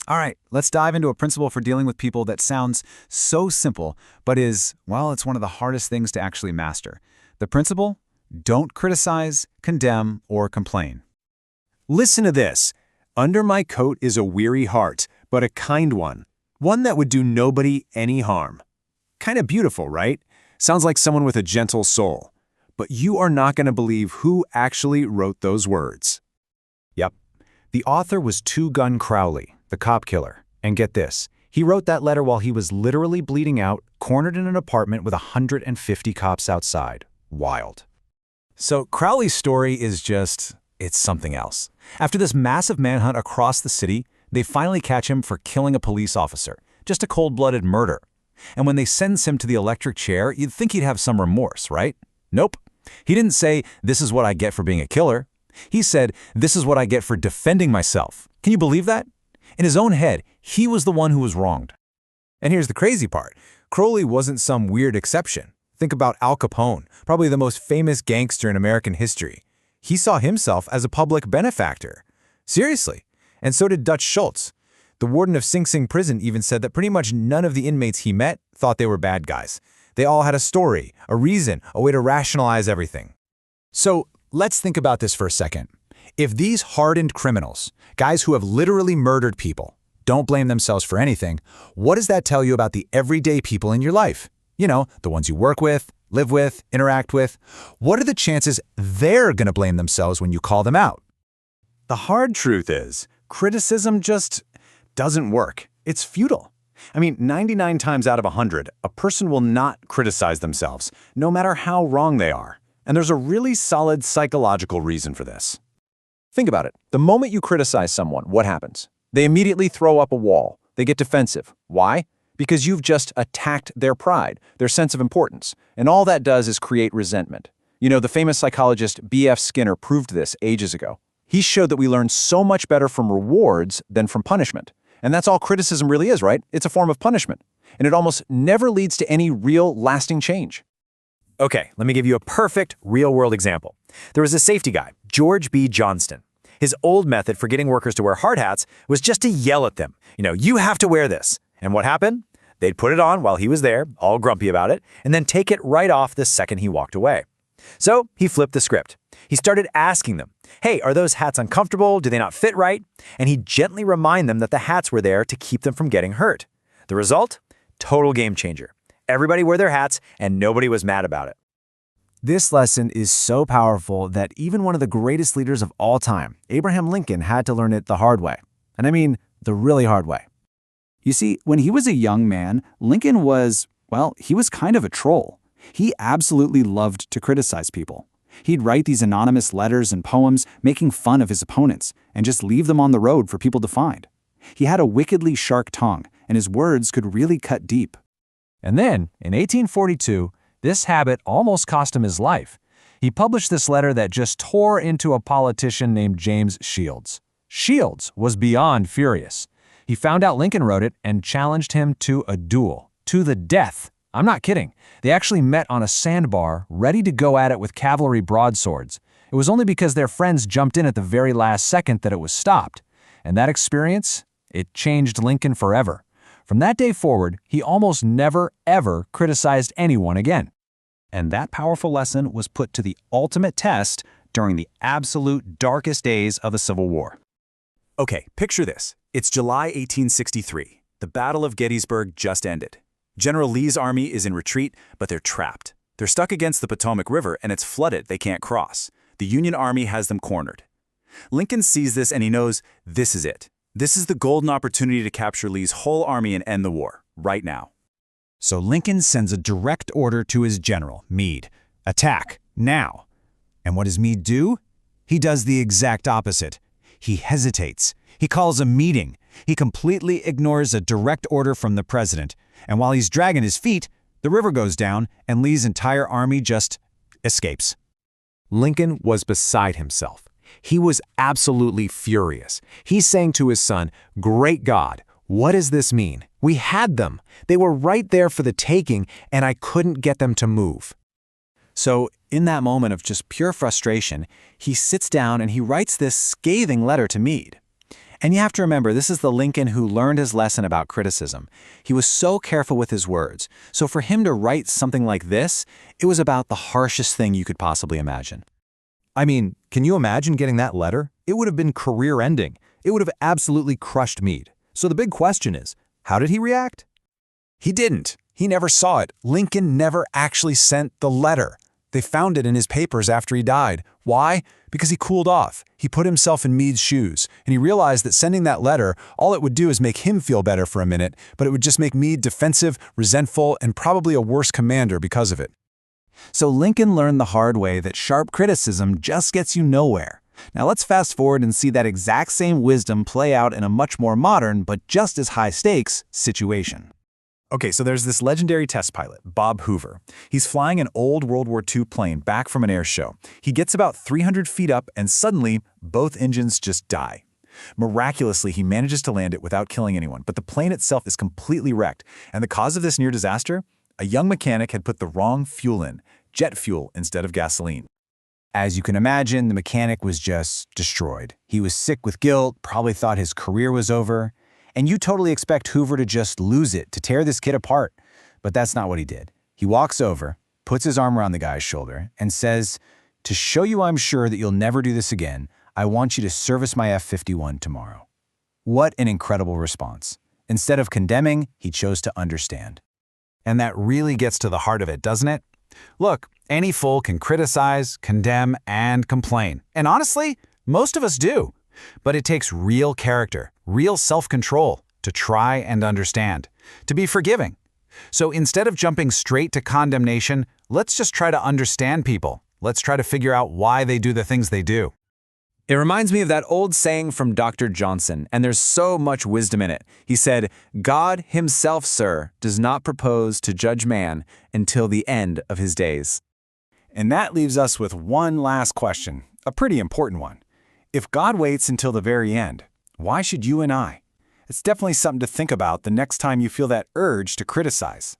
All right, let's dive into a principle for dealing with people that sounds so simple, but is, well, it's one of the hardest things to actually master. The principle? Don't criticize, condemn, or complain. Listen to this. Under my coat is a weary heart, but a kind one. One that would do nobody any harm. Kind of beautiful, right? Sounds like someone with a gentle soul. But you are not going to believe who actually wrote those words. Yep. The author was Two Gun Crowley, the cop killer. And get this, he wrote that letter while he was literally bleeding out, cornered in an apartment with 150 cops outside. Wild. So Crowley's story is just, it's something else. After this massive manhunt across the city, they finally catch him for killing a police officer. Just a cold-blooded murder. And when they sentence him to the electric chair, you'd think he'd have some remorse, right? Nope. He didn't say, "This is what I get for being a killer." He said, "This is what I get for defending myself." Can you believe that? In his own head, he was the one who was wronged. And here's the crazy part. Crowley wasn't some weird exception. Think about Al Capone, probably the most famous gangster in American history. He saw himself as a public benefactor. Seriously. And so did Dutch Schultz. The warden of Sing Sing prison even said that pretty much none of the inmates he met thought they were bad guys. They all had a story, a reason, a way to rationalize everything. So let's think about this for a second. If these hardened criminals, guys who have literally murdered people, don't blame themselves for anything, what does that tell you about the everyday people in your life? You know, the ones you work with, live with, interact with. What are the chances they're going to blame themselves when you call them out? The hard truth is, criticism just doesn't work. It's futile. I mean, 99 times out of 100, a person will not criticize themselves, no matter how wrong they are. And there's a really solid psychological reason for this. Think about it. The moment you criticize someone, what happens? They immediately throw up a wall. They get defensive. Why? Because you've just attacked their pride, their sense of importance. And all that does is create resentment. You know, the famous psychologist B.F. Skinner proved this ages ago. He showed that we learn so much better from rewards than from punishment. And that's all criticism really is, right? It's a form of punishment. And it almost never leads to any real lasting change. Okay, let me give you a perfect real-world example. There was a safety guy, George B. Johnston. His old method for getting workers to wear hard hats was just to yell at them. You know, "You have to wear this." And what happened? They'd put it on while he was there, all grumpy about it, and then take it right off the second he walked away. So he flipped the script. He started asking them, "Hey, are those hats uncomfortable? Do they not fit right?" And he'd gently remind them that the hats were there to keep them from getting hurt. The result? Total game changer. Everybody wore their hats, and nobody was mad about it. This lesson is so powerful that even one of the greatest leaders of all time, Abraham Lincoln, had to learn it the hard way. And I mean, the really hard way. You see, when he was a young man, Lincoln was, well, he was kind of a troll. He absolutely loved to criticize people. He'd write these anonymous letters and poems making fun of his opponents and just leave them on the road for people to find. He had a wickedly sharp tongue, and his words could really cut deep. And then, in 1842, this habit almost cost him his life. He published this letter that just tore into a politician named James Shields. Shields was beyond furious. He found out Lincoln wrote it and challenged him to a duel, to the death. I'm not kidding. They actually met on a sandbar, ready to go at it with cavalry broadswords. It was only because their friends jumped in at the very last second that it was stopped. And that experience, it changed Lincoln forever. From that day forward, he almost never, ever criticized anyone again. And that powerful lesson was put to the ultimate test during the absolute darkest days of the Civil War. Okay, picture this. It's July 1863. The Battle of Gettysburg just ended. General Lee's army is in retreat, but they're trapped. They're stuck against the Potomac River, and it's flooded. They can't cross. The Union Army has them cornered. Lincoln sees this, and he knows this is it. This is the golden opportunity to capture Lee's whole army and end the war, right now. So Lincoln sends a direct order to his general, Meade. Attack, now. And what does Meade do? He does the exact opposite. He hesitates. He calls a meeting. He completely ignores a direct order from the president. And while he's dragging his feet, the river goes down and Lee's entire army just escapes. Lincoln was beside himself. He was absolutely furious. He's saying to his son, "Great God, what does this mean? We had them. They were right there for the taking, and I couldn't get them to move." So in that moment of just pure frustration, he sits down and he writes this scathing letter to Meade. And you have to remember, this is the Lincoln who learned his lesson about criticism. He was so careful with his words. So for him to write something like this, it was about the harshest thing you could possibly imagine. I mean, can you imagine getting that letter? It would have been career-ending. It would have absolutely crushed Meade. So the big question is, how did he react? He didn't. He never saw it. Lincoln never actually sent the letter. They found it in his papers after he died. Why? Because he cooled off. He put himself in Meade's shoes, and he realized that sending that letter, all it would do is make him feel better for a minute, but it would just make Meade defensive, resentful, and probably a worse commander because of it. So Lincoln learned the hard way that sharp criticism just gets you nowhere. Now let's fast forward and see that exact same wisdom play out in a much more modern, but just as high-stakes, situation. Okay, so there's this legendary test pilot, Bob Hoover. He's flying an old World War II plane back from an air show. He gets about 300 feet up, and suddenly, both engines just die. Miraculously, he manages to land it without killing anyone, but the plane itself is completely wrecked. And the cause of this near disaster? A young mechanic had put the wrong fuel in, jet fuel instead of gasoline. As you can imagine, the mechanic was just destroyed. He was sick with guilt, probably thought his career was over. And you totally expect Hoover to just lose it, to tear this kid apart. But that's not what he did. He walks over, puts his arm around the guy's shoulder, and says, "To show you I'm sure that you'll never do this again, I want you to service my F-51 tomorrow." What an incredible response. Instead of condemning, he chose to understand. And that really gets to the heart of it, doesn't it? Look, any fool can criticize, condemn, and complain. And honestly, most of us do. But it takes real character, real self-control to try and understand, to be forgiving. So instead of jumping straight to condemnation, let's just try to understand people. Let's try to figure out why they do the things they do. It reminds me of that old saying from Dr. Johnson, and there's so much wisdom in it. He said, "God himself, sir, does not propose to judge man until the end of his days." And that leaves us with one last question, a pretty important one. If God waits until the very end, why should you and I? It's definitely something to think about the next time you feel that urge to criticize.